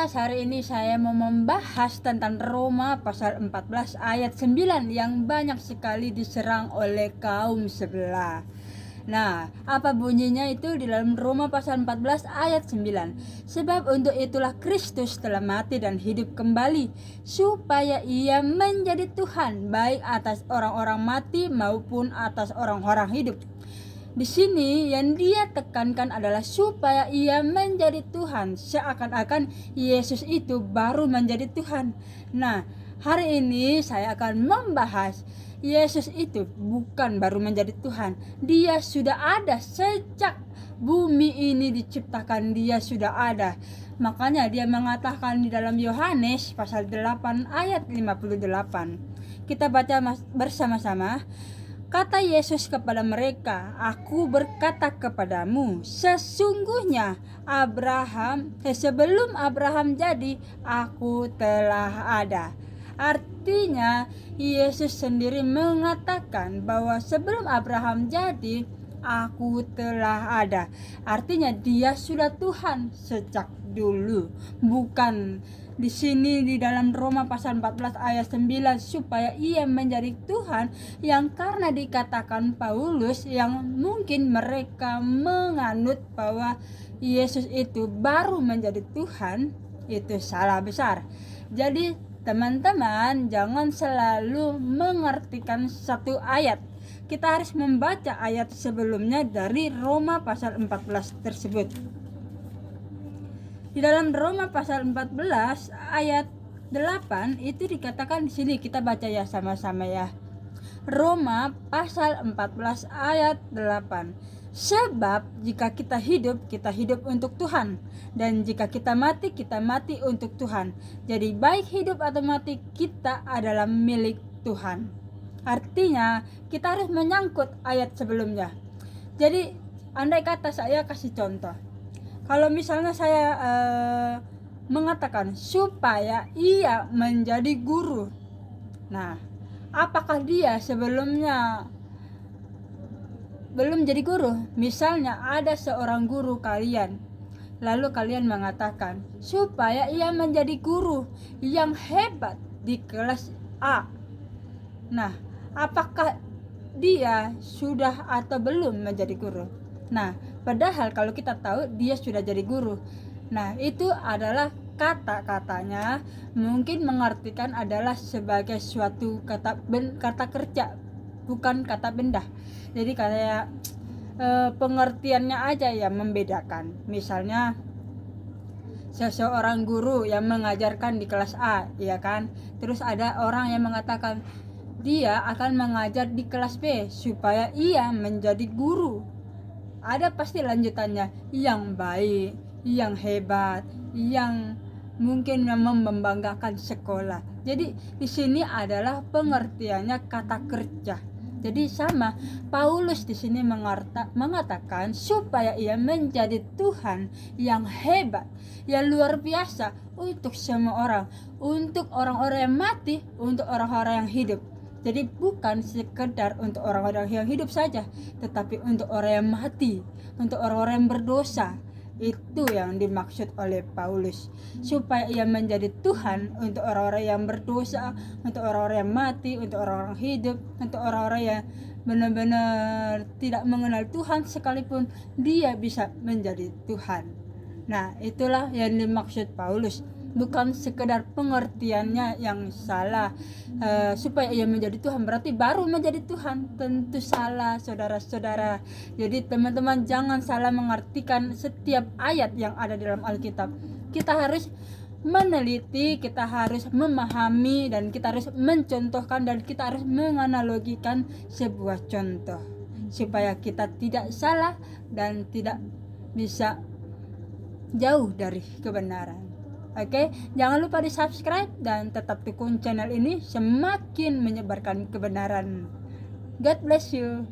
podcast hari ini saya mau membahas tentang Roma pasal 14 ayat 9 yang banyak sekali diserang oleh kaum sebelah. Nah, apa bunyinya itu di dalam Roma pasal 14 ayat 9? Sebab untuk itulah Kristus telah mati dan hidup kembali, supaya ia menjadi Tuhan baik atas orang-orang mati maupun atas orang-orang hidup. Di sini yang dia tekankan adalah supaya ia menjadi Tuhan, seakan-akan Yesus itu baru menjadi Tuhan. Nah, hari ini saya akan membahas Yesus itu bukan baru menjadi Tuhan. Dia sudah ada sejak bumi ini diciptakan, dia sudah ada. Makanya dia mengatakan di dalam Yohanes pasal 8 ayat 58. Kita baca bersama-sama. Kata Yesus kepada mereka, "Aku berkata kepadamu, sesungguhnya sebelum Abraham jadi, aku telah ada." Artinya, Yesus sendiri mengatakan bahwa sebelum Abraham jadi, aku telah ada. Artinya dia sudah Tuhan sejak dulu. Bukan di sini di dalam Roma pasal 14 ayat 9 supaya ia menjadi Tuhan, yang karena dikatakan Paulus yang mungkin mereka menganut bahwa Yesus itu baru menjadi Tuhan, itu salah besar. Jadi teman-teman jangan selalu mengartikan satu ayat. Kita harus membaca ayat sebelumnya dari Roma pasal 14 tersebut. Di dalam Roma pasal 14 ayat 8 itu dikatakan di sini, kita baca ya sama-sama ya. Roma pasal 14 ayat 8. Sebab jika kita hidup untuk Tuhan, dan jika kita mati untuk Tuhan. Jadi baik hidup atau mati kita adalah milik Tuhan. Artinya kita harus menyangkut ayat sebelumnya. Jadi andai kata saya kasih contoh, kalau misalnya saya mengatakan supaya ia menjadi guru. Nah, apakah dia sebelumnya belum jadi guru? Misalnya ada seorang guru kalian, lalu kalian mengatakan supaya ia menjadi guru yang hebat di kelas A. Nah, apakah dia sudah atau belum menjadi guru? Nah, padahal kalau kita tahu dia sudah jadi guru. Nah, itu adalah kata-katanya mungkin mengartikan adalah sebagai suatu kata kerja, bukan kata benda. Jadi kayak pengertiannya aja yang membedakan. Misalnya seseorang guru yang mengajarkan di kelas A, ya kan? Terus ada orang yang mengatakan dia akan mengajar di kelas B supaya ia menjadi guru. Ada pasti lanjutannya yang baik, yang hebat, yang mungkin membanggakan sekolah. Jadi di sini adalah pengertiannya kata kerja. Jadi sama Paulus di sini mengatakan supaya ia menjadi Tuhan yang hebat, yang luar biasa untuk semua orang, untuk orang-orang yang mati, untuk orang-orang yang hidup. Jadi bukan sekedar untuk orang-orang yang hidup saja, tetapi untuk orang yang mati, untuk orang-orang yang berdosa. Itu yang dimaksud oleh Paulus, supaya ia menjadi Tuhan untuk orang-orang yang berdosa, untuk orang-orang yang mati, untuk orang-orang hidup, untuk orang-orang yang benar-benar tidak mengenal Tuhan sekalipun dia bisa menjadi Tuhan. Nah, itulah yang dimaksud Paulus. Bukan sekedar pengertiannya yang salah, supaya ia menjadi Tuhan berarti baru menjadi Tuhan. Tentu salah, saudara-saudara. Jadi teman-teman jangan salah mengartikan setiap ayat yang ada dalam Alkitab. Kita harus meneliti, kita harus memahami, dan kita harus mencontohkan, dan kita harus menganalogikan sebuah contoh supaya kita tidak salah dan tidak bisa jauh dari kebenaran. Oke, jangan lupa di subscribe dan tetap dukung channel ini semakin menyebarkan kebenaran. God bless you.